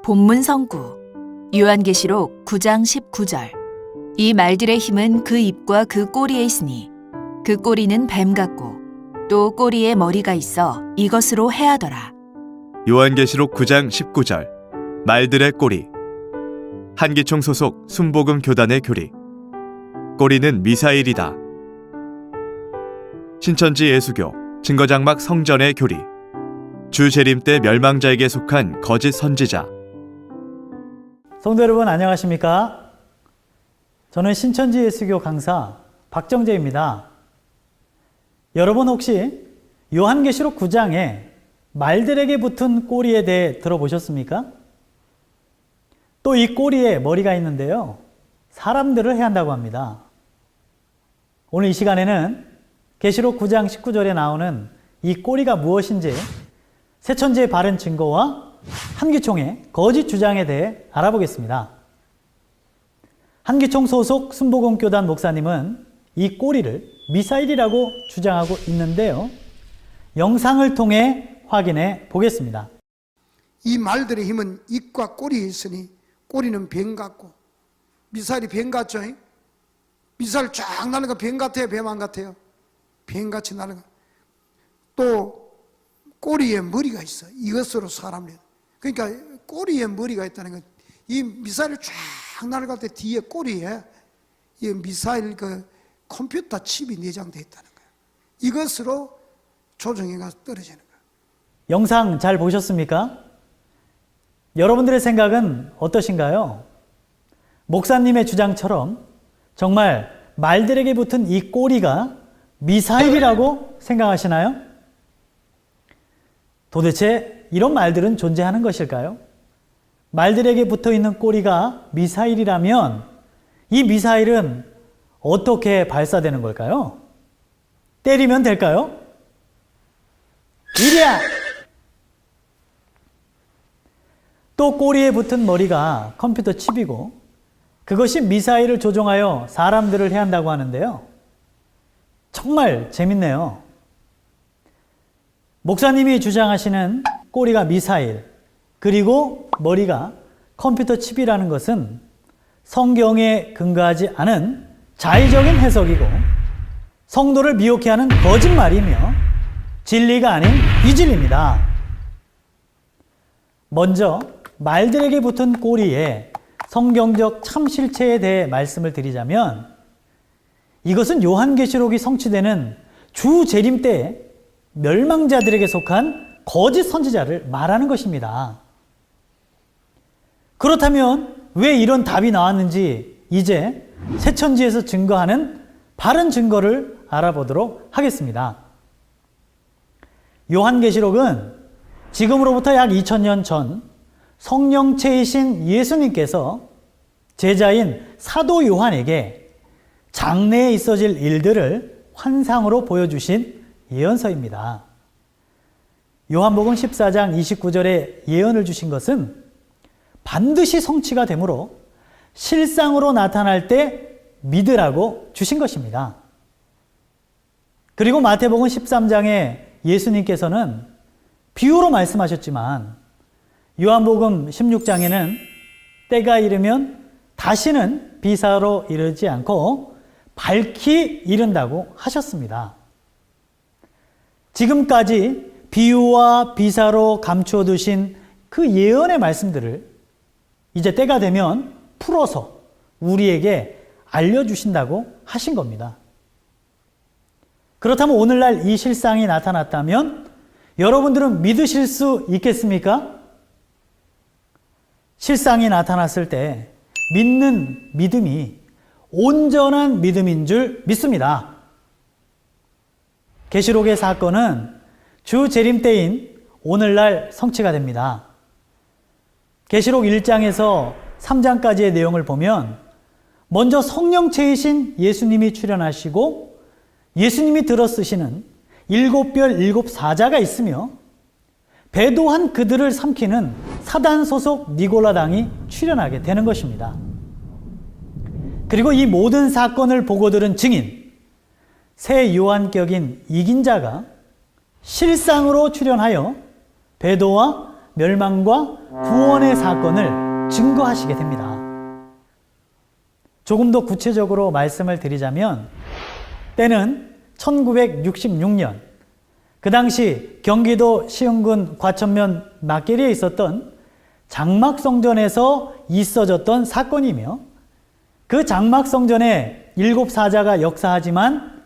본문 성구 요한계시록 9장 19절. 이 말들의 힘은 그 입과 그 꼬리에 있으니 그 꼬리는 뱀 같고 또 꼬리에 머리가 있어 이것으로 해하더라. 요한계시록 9장 19절. 말들의 꼬리. 한기총 소속 순복음 교단의 교리. 꼬리는 미사일이다. 신천지 예수교 증거장막 성전의 교리. 주 재림 때 멸망자에게 속한 거짓 선지자. 성도 여러분 안녕하십니까? 저는 신천지 예수교 강사 박정재입니다. 여러분 혹시 요한계시록 9장에 말들에게 붙은 꼬리에 대해 들어보셨습니까? 또 이 꼬리에 머리가 있는데요, 사람들을 해한다고 합니다. 오늘 이 시간에는 계시록 9장 19절에 나오는 이 꼬리가 무엇인지 세천지의 바른 증거와 한기총의 거짓 주장에 대해 알아보겠습니다. 한기총 소속 순복음교단 목사님은 이 꼬리를 미사일이라고 주장하고 있는데요, 영상을 통해 확인해 보겠습니다. 이 말들의 힘은 입과 꼬리에 있으니 꼬리는 뱀 같고, 미사일이 뱀 같죠? 미사일 쫙 날아가 뱀 같아요? 뱀 안 같아요? 뱀같이 날아가. 또 꼬리에 머리가 있어. 이것으로 사람을. 그러니까 꼬리에 머리가 있다는 건 이 미사일을 쫙 날아갈 때 뒤에 꼬리에 이 미사일 그 컴퓨터 칩이 내장되어 있다는 거예요. 이것으로 조종해가 떨어지는 거예요. 영상 잘 보셨습니까? 여러분들의 생각은 어떠신가요? 목사님의 주장처럼 정말 말들에게 붙은 이 꼬리가 미사일이라고 생각하시나요? 도대체 이런 말들은 존재하는 것일까요? 말들에게 붙어 있는 꼬리가 미사일이라면 이 미사일은 어떻게 발사되는 걸까요? 때리면 될까요? 이랴! 또 꼬리에 붙은 머리가 컴퓨터 칩이고 그것이 미사일을 조종하여 사람들을 해한다고 하는데요, 정말 재밌네요. 목사님이 주장하시는 꼬리가 미사일, 그리고 머리가 컴퓨터 칩이라는 것은 성경에 근거하지 않은 자의적인 해석이고 성도를 미혹해 하는 거짓말이며 진리가 아닌 이진리입니다. 먼저 말들에게 붙은 꼬리의 성경적 참실체에 대해 말씀을 드리자면, 이것은 요한계시록이 성취되는 주 재림 때 멸망자들에게 속한 거짓 선지자를 말하는 것입니다. 그렇다면 왜 이런 답이 나왔는지 이제 세천지에서 증거하는 바른 증거를 알아보도록 하겠습니다. 요한계시록은 지금으로부터 약 2000년 전 성령체이신 예수님께서 제자인 사도 요한에게 장래에 있어질 일들을 환상으로 보여주신 예언서입니다. 요한복음 14장 29절에 예언을 주신 것은 반드시 성취가 되므로 실상으로 나타날 때 믿으라고 주신 것입니다. 그리고 마태복음 13장에 예수님께서는 비유로 말씀하셨지만 요한복음 16장에는 때가 이르면 다시는 비사로 이르지 않고 밝히 이른다고 하셨습니다. 지금까지 비유와 비사로 감추어 두신 그 예언의 말씀들을 이제 때가 되면 풀어서 우리에게 알려주신다고 하신 겁니다. 그렇다면 오늘날 이 실상이 나타났다면 여러분들은 믿으실 수 있겠습니까? 실상이 나타났을 때 믿는 믿음이 온전한 믿음인 줄 믿습니다. 계시록의 사건은 주 재림 때인 오늘날 성취가 됩니다. 계시록 1장에서 3장까지의 내용을 보면 먼저 성령체이신 예수님이 출현하시고 예수님이 들어 쓰시는 7별 7사자가 있으며 배도한 그들을 삼키는 사단 소속 니골라당이 출현하게 되는 것입니다. 그리고 이 모든 사건을 보고 들은 증인, 새 요한격인 이긴 자가 실상으로 출현하여 베도와 멸망과 구원의 사건을 증거하시게 됩니다. 조금 더 구체적으로 말씀을 드리자면 때는 1966년 그 당시 경기도 시흥군 과천면 막계리에 있었던 장막성전에서 있어졌던 사건이며 그 장막성전에 7사자가 역사하지만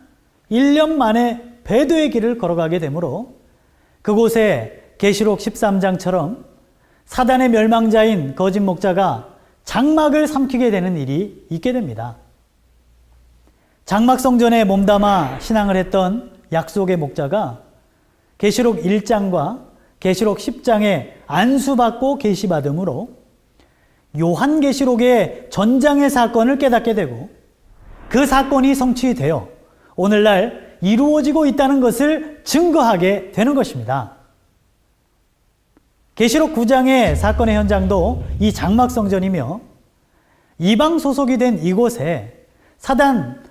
1년 만에 배도의 길을 걸어가게 되므로 그곳에 계시록 13장처럼 사단의 멸망자인 거짓 목자가 장막을 삼키게 되는 일이 있게 됩니다. 장막성전에 몸담아 신앙을 했던 약속의 목자가 계시록 1장과 계시록 10장에 안수받고 계시받음으로 요한계시록의 전장의 사건을 깨닫게 되고 그 사건이 성취되어 오늘날 이루어지고 있다는 것을 증거하게 되는 것입니다. 계시록 9장의 사건의 현장도 이 장막성전이며 이방 소속이 된 이곳에 사단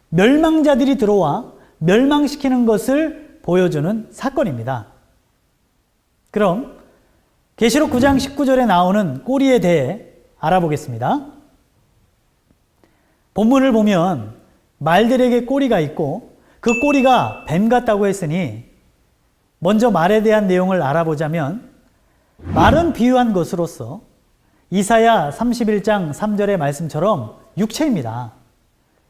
멸망자들이 들어와 멸망시키는 것을 보여주는 사건입니다. 그럼 계시록 9장 19절에 나오는 꼬리에 대해 알아보겠습니다. 본문을 보면 말들에게 꼬리가 있고 그 꼬리가 뱀 같다고 했으니 먼저 말에 대한 내용을 알아보자면 말은 비유한 것으로서 이사야 31장 3절의 말씀처럼 육체입니다.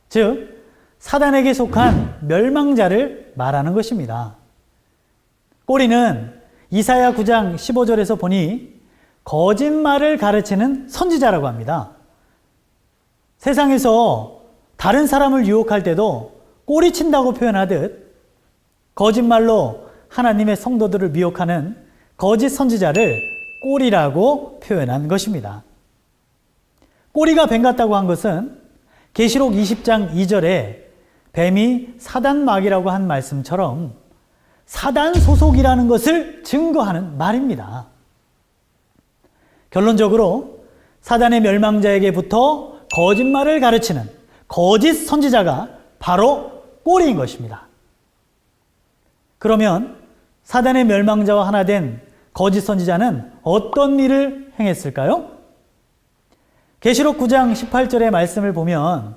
즉 사단에게 속한 멸망자를 말하는 것입니다. 꼬리는 이사야 9장 15절에서 보니 거짓말을 가르치는 선지자라고 합니다. 세상에서 다른 사람을 유혹할 때도 꼬리친다고 표현하듯 거짓말로 하나님의 성도들을 미혹하는 거짓 선지자를 꼬리라고 표현한 것입니다. 꼬리가 뱀 같다고 한 것은 계시록 20장 2절에 뱀이 사단막이라고 한 말씀처럼 사단 소속이라는 것을 증거하는 말입니다. 결론적으로 사단의 멸망자에게부터 거짓말을 가르치는 거짓 선지자가 바로 꼬리인 것입니다. 그러면 사단의 멸망자와 하나 된 거짓 선지자는 어떤 일을 행했을까요? 계시록 9장 18절의 말씀을 보면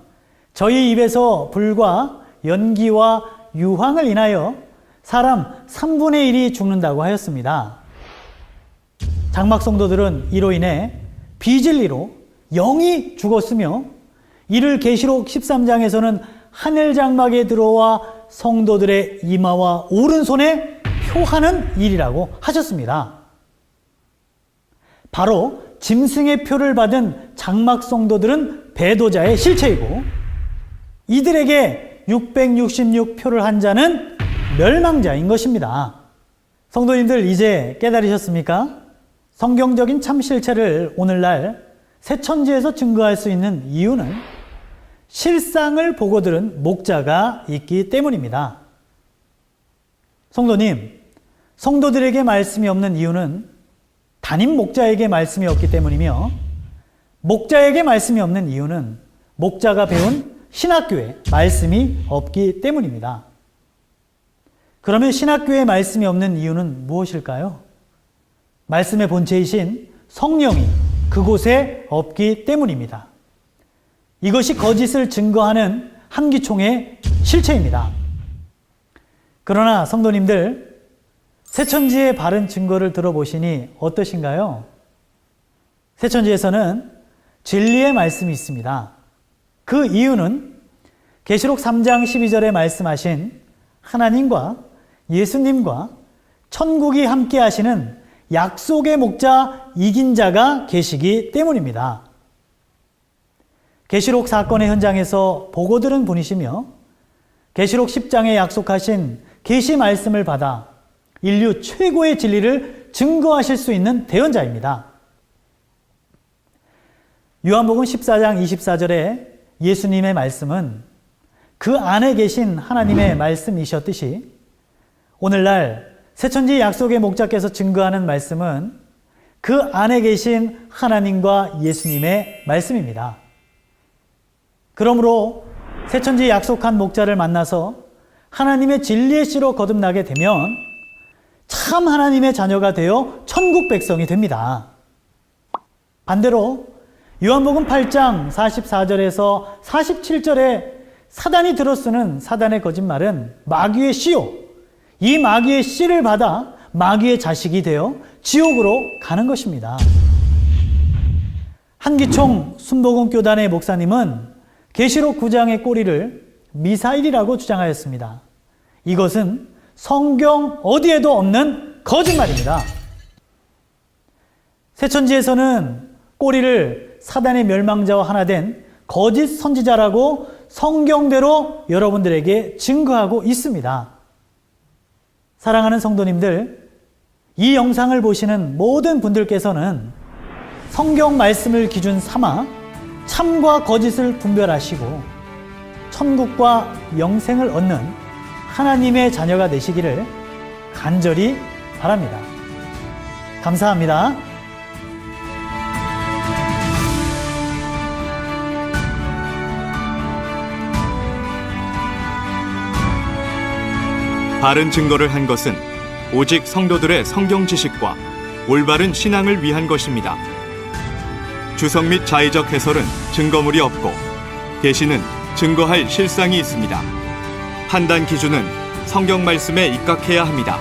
저희 입에서 불과 연기와 유황을 인하여 사람 3분의 1이 죽는다고 하였습니다. 장막 성도들은 이로 인해 비진리로 영이 죽었으며 이를 계시록 13장에서는 하늘 장막에 들어와 성도들의 이마와 오른손에 표하는 일이라고 하셨습니다. 바로 짐승의 표를 받은 장막 성도들은 배도자의 실체이고 이들에게 666표를 한 자는 멸망자인 것입니다. 성도님들 이제 깨달으셨습니까? 성경적인 참 실체를 오늘날 새천지에서 증거할 수 있는 이유는 실상을 보고 들은 목자가 있기 때문입니다. 성도님, 성도들에게 말씀이 없는 이유는 담임 목자에게 말씀이 없기 때문이며 목자에게 말씀이 없는 이유는 목자가 배운 신학교에 말씀이 없기 때문입니다. 그러면 신학교에 말씀이 없는 이유는 무엇일까요? 말씀의 본체이신 성령이 그곳에 없기 때문입니다. 이것이 거짓을 증거하는 한기총의 실체입니다. 그러나 성도님들, 새천지의 바른 증거를 들어보시니 어떠신가요? 새천지에서는 진리의 말씀이 있습니다. 그 이유는 계시록 3장 12절에 말씀하신 하나님과 예수님과 천국이 함께 하시는 약속의 목자 이긴 자가 계시기 때문입니다. 계시록 사건의 현장에서 보고 들은 분이시며 계시록 10장에 약속하신 계시 말씀을 받아 인류 최고의 진리를 증거하실 수 있는 대언자입니다. 요한복음 14장 24절에 예수님의 말씀은 그 안에 계신 하나님의 말씀이셨듯이 오늘날 새천지 약속의 목자께서 증거하는 말씀은 그 안에 계신 하나님과 예수님의 말씀입니다. 그러므로 새천지 약속한 목자를 만나서 하나님의 진리의 씨로 거듭나게 되면 참 하나님의 자녀가 되어 천국 백성이 됩니다. 반대로 요한복음 8장 44절에서 47절에 사단이 들어쓰는 사단의 거짓말은 마귀의 씨요, 이 마귀의 씨를 받아 마귀의 자식이 되어 지옥으로 가는 것입니다. 한기총 순복음교단의 목사님은 계시록 9장의 꼬리를 미사일이라고 주장하였습니다. 이것은 성경 어디에도 없는 거짓말입니다. 새천지에서는 꼬리를 사단의 멸망자와 하나 된 거짓 선지자라고 성경대로 여러분들에게 증거하고 있습니다. 사랑하는 성도님들, 이 영상을 보시는 모든 분들께서는 성경 말씀을 기준 삼아 참과 거짓을 분별하시고 천국과 영생을 얻는 하나님의 자녀가 되시기를 간절히 바랍니다. 감사합니다. 바른 증거를 한 것은 오직 성도들의 성경 지식과 올바른 신앙을 위한 것입니다. 주석 및 자의적 해설은 증거물이 없고 계시는 증거할 실상이 있습니다. 판단 기준은 성경 말씀에 입각해야 합니다.